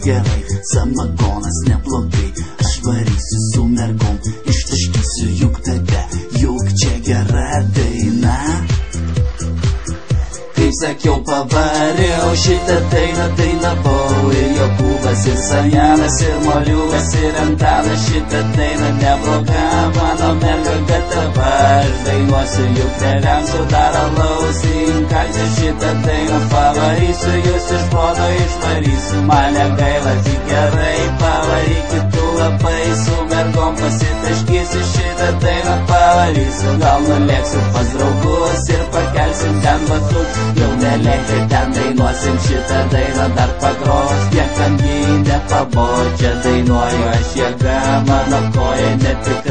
gerai, samagonas neblogai. Aš varysiu su mergom, ištaškysiu juk tave, juk čia gera daina. Kaip sakiau, pavariau šitą dainą, dainavau ir Jokūbas, ir Sajanas, ir Moliūgas, ir Antanas. Šitą dainą nebloga, mano merga gatava. Aš dainuosiu juk tėvėms, jau dar alaus įkalsiu. Šitą dainą pavarysiu, jūs iš proto išvarysiu. Mane gaila, tik gerai pavarykit, tu labai su mergom pasitaškysiu. Šitą dainą pavarysiu, gal nulėksiu pas draugus ir pakelsim ten batus. Jau nelėkia ten dainuosim, šitą dainą dar pagros, niekam jį nepabodžia. Dainuoju aš jėga, mano koja ne tik